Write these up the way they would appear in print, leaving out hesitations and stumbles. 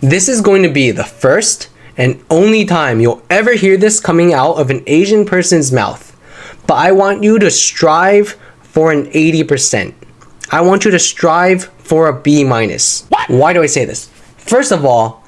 This is going to be the first and only time you'll ever hear this coming out of an Asian person's mouth. But I want you to strive for an 80%. I want you to strive for a B minus. Why do I say this? First of all,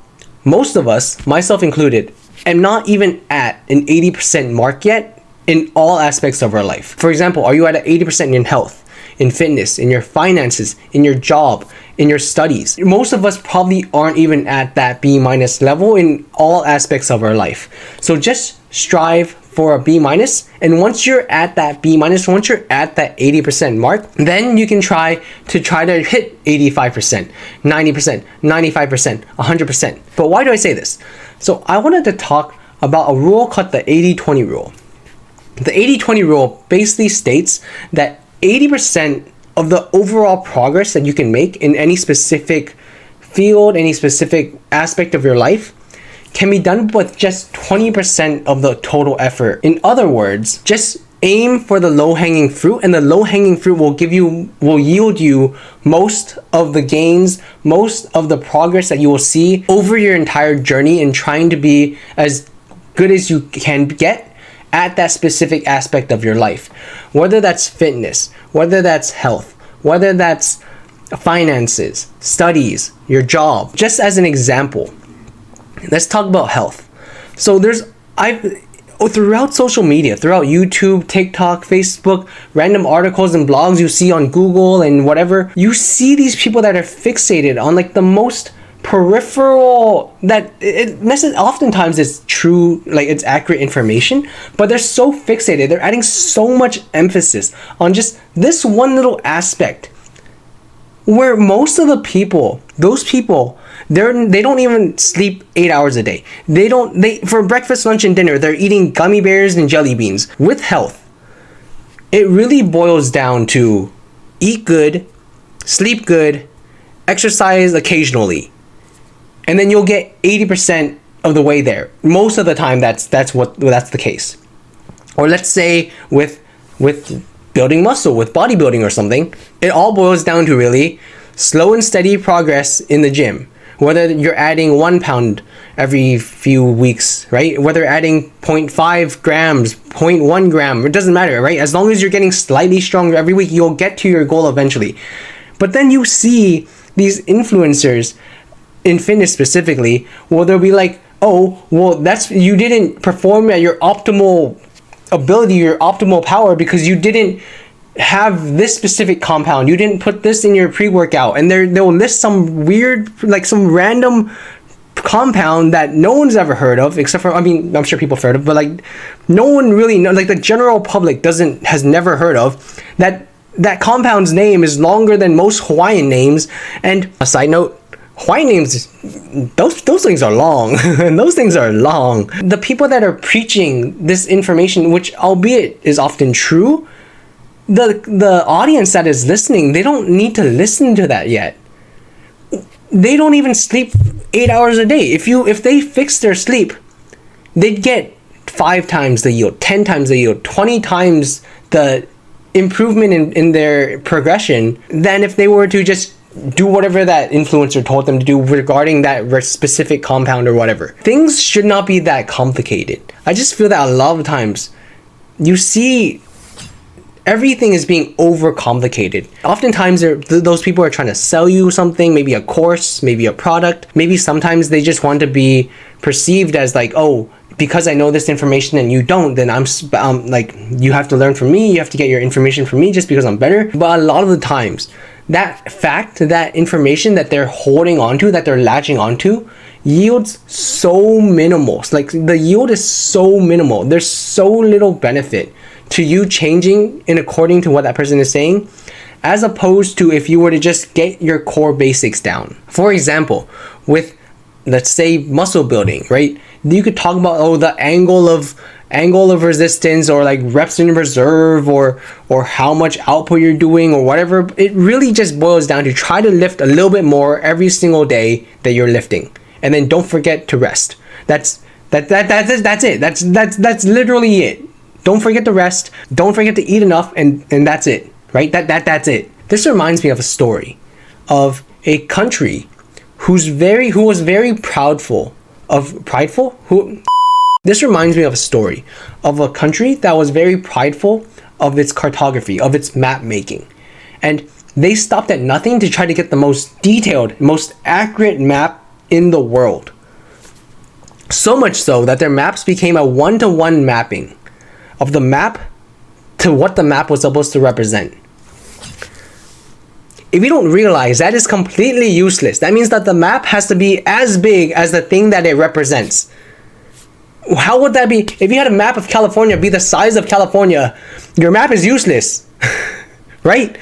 most of us, myself included, am not even at an 80% mark yet in all aspects of our life. For example, are you at an 80% in health, in fitness, in your finances, in your job, in your studies? Most of us probably aren't even at that B minus level in all aspects of our life. So just strive for a B minus, and once you're at that B minus, once you're at that 80% mark, then you can try to hit 85%, 90%, 95%, 100%. But why do I say this? So I wanted to talk about a rule called the 80-20 rule. The 80-20 rule basically states that 80% of the overall progress that you can make in any specific field, any specific aspect of your life, can be done with just 20% of the total effort. In other words, just aim for the low-hanging fruit, and the low-hanging fruit will yield you most of the gains, most of the progress that you will see over your entire journey in trying to be as good as you can get at that specific aspect of your life. Whether that's fitness, whether that's health, whether that's finances, studies, your job. Just as an example, let's talk about health. So throughout social media, throughout YouTube, TikTok, Facebook, random articles and blogs you see on Google and whatever, you see these people that are fixated on like the most peripheral, that it messes, oftentimes it's true, like it's accurate information, but they're so fixated, they're adding so much emphasis on just this one little aspect, where most of the people, those people, they don't even sleep 8 hours a day. They for breakfast, lunch, and dinner, they're eating gummy bears and jelly beans. With health, it really boils down to eat good, sleep good, exercise occasionally, and then you'll get 80% of the way there. Most of the time, that's the case. Or let's say with building muscle, with bodybuilding or something, it all boils down to really slow and steady progress in the gym. Whether you're adding 1 pound every few weeks, right? Whether adding 0.5 grams, 0.1 gram, it doesn't matter, right? As long as you're getting slightly stronger every week, you'll get to your goal eventually. But then you see these influencers in fitness specifically, well, they'll be like, oh, well, you didn't perform at your optimal ability, your optimal power, because you didn't have this specific compound, you didn't put this in your pre-workout, and they'll list some weird, like some random compound that no one's ever heard of, except for, I mean, I'm sure people have heard of, but like no one really knows, like the general public has never heard of that compound's name is longer than most Hawaiian names. And a side note, Hawaiian names, those things are long. Those things are long. The people that are preaching this information, which albeit is often true, the audience that is listening, they don't need to listen to that yet. They don't even sleep 8 hours a day. If they fix their sleep, they'd get 5 times the yield, 10 times the yield, 20 times the improvement in their progression than if they were to just do whatever that influencer told them to do regarding that specific compound or whatever. Things should not be that complicated. I just feel that a lot of times you see everything is being overcomplicated. Oftentimes those people are trying to sell you something, maybe a course, maybe a product. Maybe sometimes they just want to be perceived as like, oh, because I know this information and you don't, then I'm like, you have to learn from me, you have to get your information from me just because I'm better. But a lot of the times, that information that they're holding onto, that they're latching onto, yields so minimal. Like the yield is so minimal. There's so little benefit to you changing in according to what that person is saying, as opposed to if you were to just get your core basics down. For example, with, let's say, muscle building, right? You could talk about, the angle of resistance, or like reps in reserve, or how much output you're doing, or whatever. It really just boils down to try to lift a little bit more every single day that you're lifting, and then don't forget to rest. That's it. That's literally it. Don't forget to rest. Don't forget to eat enough, and that's it, right? That's it. This reminds me of a story of a country who was very prideful. This reminds me of a story of a country that was very prideful of its cartography, of its map making. And they stopped at nothing to try to get the most detailed, most accurate map in the world. So much so that their maps became a one-to-one mapping of the map to what the map was supposed to represent. If you don't realize, that is completely useless. That means that the map has to be as big as the thing that it represents. How would that be? If you had a map of California be the size of California, your map is useless. Right?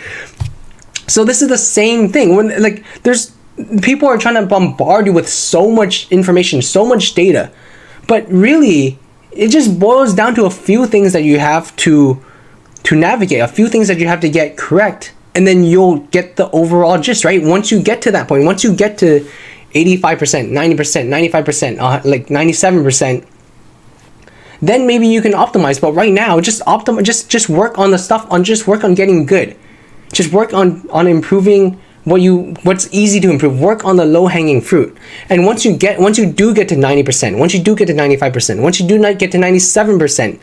So this is the same thing. When like there's people are trying to bombard you with so much information, so much data, but really it just boils down to a few things that you have to navigate, a few things that you have to get correct, and then you'll get the overall gist, right? Once you get to that point, once you get to 85%, 90%, 95%, like 97%, then maybe you can optimize. But right now, just work on the stuff, just work on getting good. Just work on improving what's easy to improve. Work on the low-hanging fruit. And once you do get to 90%, once you do get to 95%, once you do not get to 97%,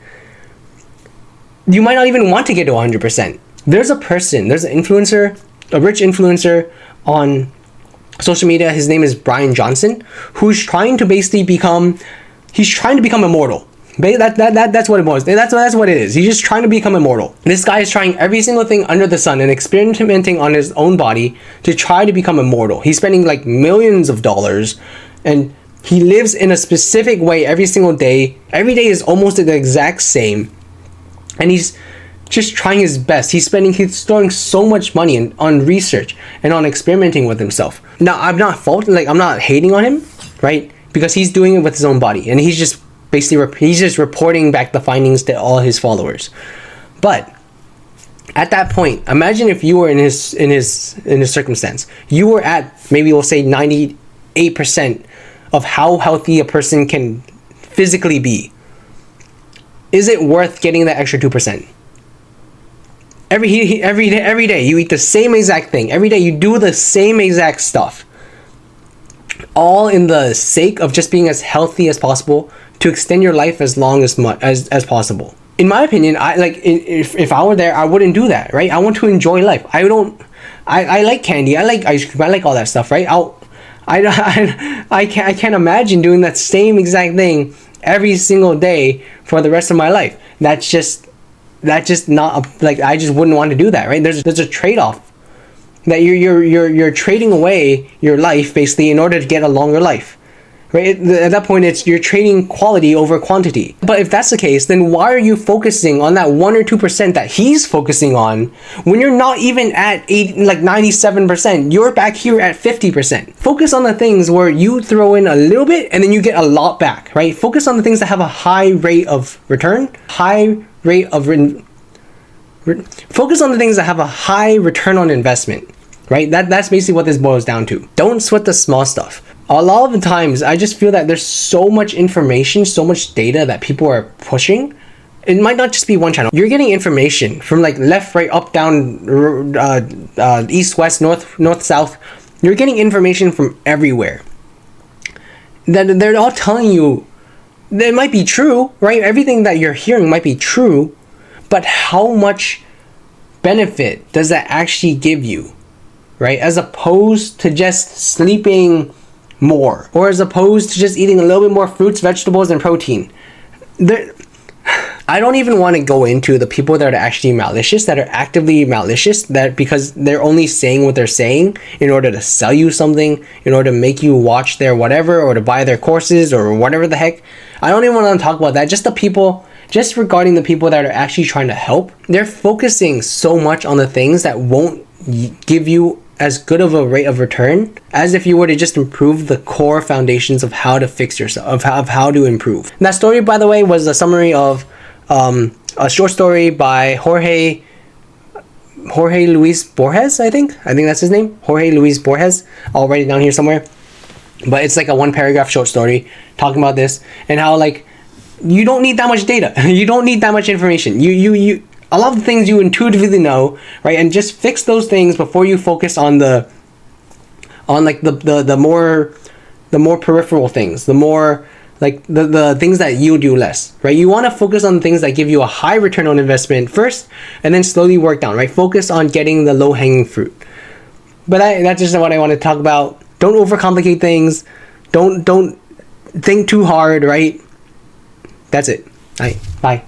you might not even want to get to 100%. There's an influencer, a rich influencer on social media. His name is Brian Johnson, who's trying to basically become immortal. That's what it was. That's what it is. He's just trying to become immortal. This guy is trying every single thing under the sun and experimenting on his own body to try to become immortal. He's spending like millions of dollars, and he lives in a specific way every single day. Every day is almost the exact same, and he's just trying his best. He's throwing so much money on research and on experimenting with himself. Now, I'm not hating on him, right? Because he's doing it with his own body, and he's just reporting back the findings to all his followers. But at that point, imagine if you were in his circumstance. You were at, maybe we'll say 98% of how healthy a person can physically be. Is it worth getting that extra 2%? Every day you eat the same exact thing. Every day you do the same exact stuff. All in the sake of just being as healthy as possible, to extend your life as long as possible. In my opinion, if I were there, I wouldn't do that, right? I want to enjoy life. I like candy. I like ice cream. I like all that stuff, right? I can't imagine doing that same exact thing every single day for the rest of my life. That's just not I just wouldn't want to do that, right? There's a trade-off that you're trading away your life basically in order to get a longer life. Right? At that point, you're trading quality over quantity. But if that's the case, then why are you focusing on that 1 or 2% that he's focusing on when you're not even at 97%? You're back here at 50%. Focus on the things where you throw in a little bit and then you get a lot back, right? Focus on the things that have a high rate of return, focus on the things that have a high return on investment, right? That's basically what this boils down to. Don't sweat the small stuff. A lot of the times, I just feel that there's so much information, so much data that people are pushing. It might not just be one channel. You're getting information from left, right, up, down, east, west, north, south. You're getting information from everywhere. That they're all telling you that it might be true, right? Everything that you're hearing might be true, but how much benefit does that actually give you, right? As opposed to just sleeping more, or as opposed to just eating a little bit more fruits, vegetables, and protein. I don't even want to go into the people that are actually malicious, that are actively malicious, that because they're only saying what they're saying in order to sell you something, in order to make you watch their whatever, or to buy their courses, or whatever the heck. I don't even want to talk about that. Just regarding the people that are actually trying to help, they're focusing so much on the things that won't give you as good of a rate of return as if you were to just improve the core foundations of how to fix yourself, of how to improve. And that story, by the way, was a summary of a short story by Jorge Luis Borges, I think that's his name, Jorge Luis Borges. I'll write it down here somewhere. But it's like a 1-paragraph short story talking about this and how you don't need that much data. You don't need that much information. You a lot of the things you intuitively know, right? And just fix those things before you focus on the on like the more peripheral things, the more like the things that you do less, right? You want to focus on things that give you a high return on investment first, and then slowly work down, right? Focus on getting the low hanging fruit. But that's just what I want to talk about. Don't overcomplicate things. Don't think too hard, right? That's it. All right, bye.